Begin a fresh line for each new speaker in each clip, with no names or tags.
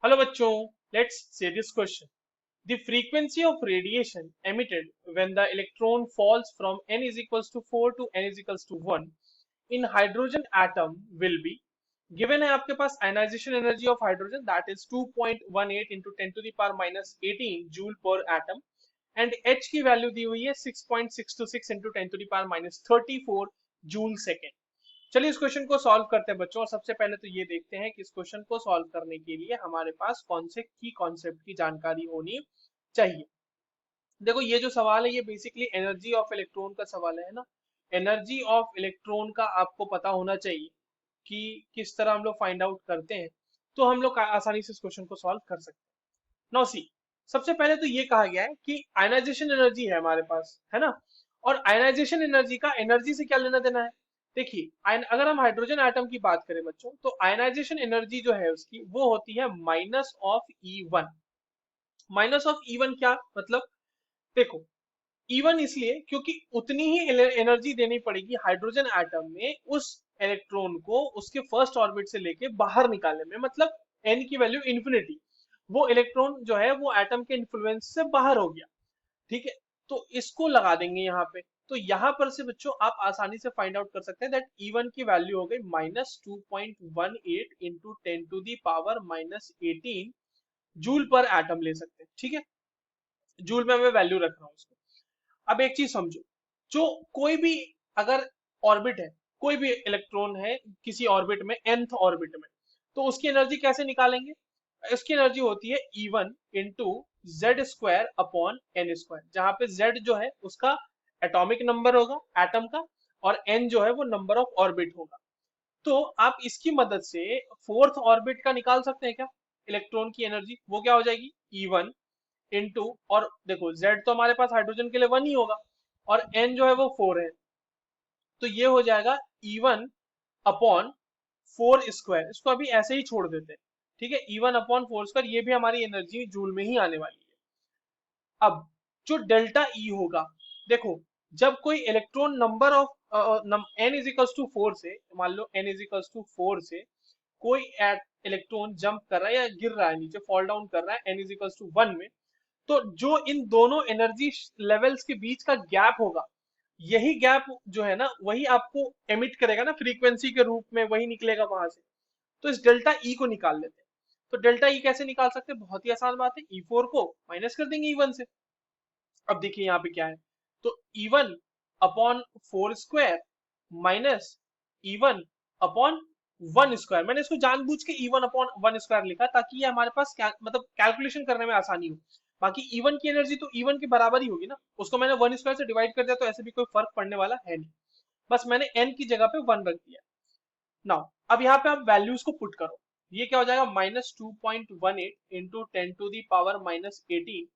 Hello बच्चों, let's see this question. The frequency of radiation emitted when the electron falls from n is equals to 4 to n is equals to 1 in hydrogen atom will be given है आपके पास ionization energy of hydrogen that is 2.18 into 10 to the power minus 18 joule per atom and H की value दी हुई है 6.626 into 10 to the power minus 34 joule second. चलिए इस question को solve करते हैं बच्चों। और सबसे पहले तो ये देखते हैं कि इस क्वेश्चन को सॉल्व करने के लिए हमारे पास कौन से की कॉन्सेप्ट की जानकारी होनी चाहिए। देखो ये जो सवाल है ये बेसिकली एनर्जी ऑफ इलेक्ट्रॉन का सवाल है ना। एनर्जी ऑफ इलेक्ट्रॉन का आपको पता होना चाहिए कि किस तरह हम लोग फाइंड आउट करते हैं, तो हम लोग आसानी से इस क्वेश्चन को सॉल्व कर सकते हैं। नाउ सी, सबसे पहले तो ये कहा गया है कि आयनाइजेशन एनर्जी है हमारे पास, है ना। और आयनाइजेशन एनर्जी का एनर्जी से क्या लेना देना है। देखिए अगर हम हाइड्रोजन एटम की बात करें बच्चों, तो आयनाइजेशन एनर्जी जो है उसकी वो होती है minus of E one. Minus of E one क्या मतलब, देखो ई वन इसलिए क्योंकि उतनी ही एनर्जी देनी पड़ेगी हाइड्रोजन एटम में उस इलेक्ट्रॉन को उसके फर्स्ट ऑर्बिट से लेके बाहर निकालने में, मतलब एन की वैल्यू इन्फिनिटी। वो इलेक्ट्रॉन जो है वो एटम के इन्फ्लुएंस से बाहर हो गया, ठीक है। तो इसको लगा देंगे यहाँ पे। तो यहाँ पर से बच्चों आप आसानी से फाइंड आउट कर सकते हैं दैट ई वन की वैल्यू हो गई -2.18 into 10 to the power -18 joule पर एटम ले सकते हैं, ठीक है। जूल में मैं वैल्यू रख रहा हूँ उसको। अब एक चीज समझो, जो कोई भी अगर ऑर्बिट है, कोई भी इलेक्ट्रॉन है किसी ऑर्बिट में, nth ऑर्बिट में, तो उसकी एनर्जी कैसे निकालेंगे। इसकी एनर्जी होती है E1 into Z square upon N square, जहां पे z जो है उसका एटॉमिक नंबर होगा एटम का, और n जो है वो नंबर ऑफ ऑर्बिट होगा। तो आप इसकी मदद से फोर्थ ऑर्बिट का निकाल सकते हैं क्या, इलेक्ट्रॉन की एनर्जी। वो क्या हो जाएगी E1 इंटू, और देखो z तो हमारे पास हाइड्रोजन के लिए 1 ही होगा, और n जो है वो 4 है। तो ये हो जाएगा E1 अपॉन 4 स्क्वायर। इसको अभी ऐसे ही छोड़ देते हैं, ठीक है। E1 अपॉन 4 स्क्वायर, ये भी हमारी एनर्जी जूल में ही आने वाली है। अब जो डेल्टा ई होगा, देखो जब कोई electron number of N is equals to 4 से, मान लो एन इज इक्वल्स टू 4 से कोई इलेक्ट्रॉन जंप कर रहा है या गिर रहा है नीचे, फॉल डाउन कर रहा है एन इज इक्वल्स टू 1 में, तो जो इन दोनों एनर्जी लेवल्स के बीच का गैप होगा, यही गैप जो है ना वही आपको एमिट करेगा ना फ्रीक्वेंसी के रूप में, वही निकलेगा वहां से। तो इस डेल्टा ई को निकाल लेते हैं। तो डेल्टा ई कैसे निकाल सकते हैं, बहुत ही आसान बात है, ई4 को माइनस कर देंगे ई1 से। अब देखिए यहाँ पे क्या है, तो E1 upon 4 square minus E1 upon 1 square. मैंने इसको जानबूझ के E1 अपॉन 1 स्क्वायर लिखा ताकि ये हमारे पास मतलब कैलकुलेशन करने में आसानी हो। बाकी E1 की एनर्जी तो E1 के बराबर ही होगी ना, उसको मैंने 1 स्क्वायर से डिवाइड कर दिया तो ऐसे भी कोई फर्क पड़ने वाला है नहीं। बस मैंने n की जगह पे 1 रख दिया। नाउ अब यहाँ पे आप वैल्यूज को पुट करो। ये क्या हो जाएगा -2.18 इंटू 10 to the power -18,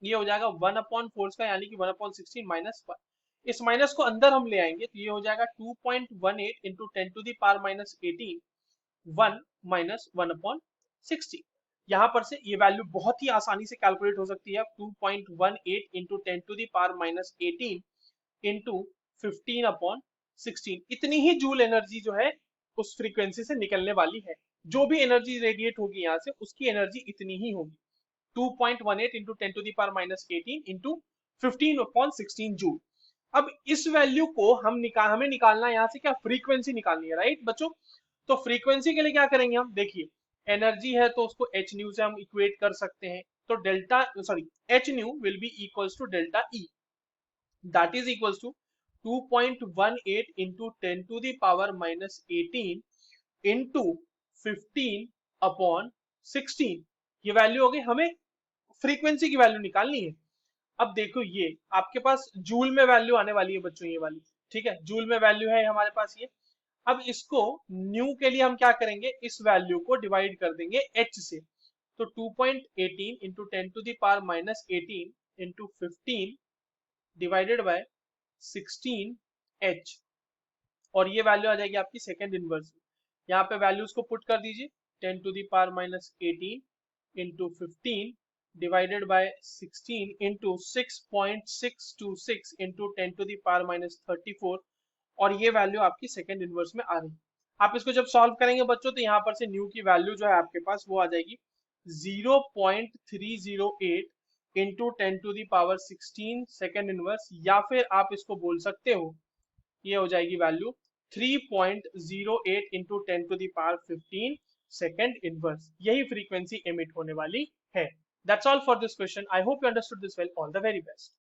ये हो जाएगा 1/4 का, यानी कि 1/16 -1। इस माइनस को अंदर हम ले आएंगे तो ये हो जाएगा 2.18 into 10 to the power -18, 1 minus 1/16। यहाँ पर से ये वैल्यू बहुत ही आसानी से कैलकुलेट हो सकती है। 2.18 into 10 to the power -18 into 15/16, इतनी ही जूल एनर्जी जो है उस फ्रीक्वेंसी से निकलने वाली है। जो भी एनर्जी रेडिएट होगी यहाँ से उसकी एनर्जी इतनी ही होगी, 2.18 into 10 to the power -18 into 15/16 joule. अब इस वैल्यू को हमें निकालना है यहाँ से क्या, फ्रीक्वेंसी निकालनी है, राइट बच्चों। तो फ्रीक्वेंसी के लिए क्या करेंगे हम, देखिए एनर्जी है तो उसको एच न्यू से हम इक्वेट कर सकते हैं। तो delta sorry H nu will be equals to delta E, that is equals to 2.18 into 10 to the power -18 into 15/16। ये वैल्यू हो गई, हमें फ्रीक्वेंसी की वैल्यू निकालनी है। अब देखो ये आपके पास जूल में वैल्यू आने वाली है बच्चों, ये वाली, ठीक है। जूल में वैल्यू है हमारे पास ये। अब इसको न्यू के लिए हम क्या करेंगे, इस वैल्यू को डिवाइड कर देंगे एच से। तो 2.18 into 10 to the power -18 into 15 divided by 16 H, और ये वैल्यू आ जाएगी आपकी सेकेंड इनवर्स में। यहाँ पे वैल्यूज को पुट कर दीजिए, 10 to the power -18 into 15 divided by 16 into 6.626 into 10 to the power -34, और ये वैल्यू आपकी सेकेंड इनवर्स में आ रही है। आप इसको जब सॉल्व करेंगे बच्चों तो यहाँ पर से न्यू की वैल्यू जो है आपके पास वो आ जाएगी 0.308 इंटू 10⁻16 सेकेंड इनवर्स, या फिर आप इसको बोल सकते हो ये हो जाएगी वैल्यू 3.08 इंटू 10⁻15 सेकेंड इनवर्स। यही फ्रीक्वेंसी एमिट होने वाली है। That's all for this question. I hope you understood this well. All the very best.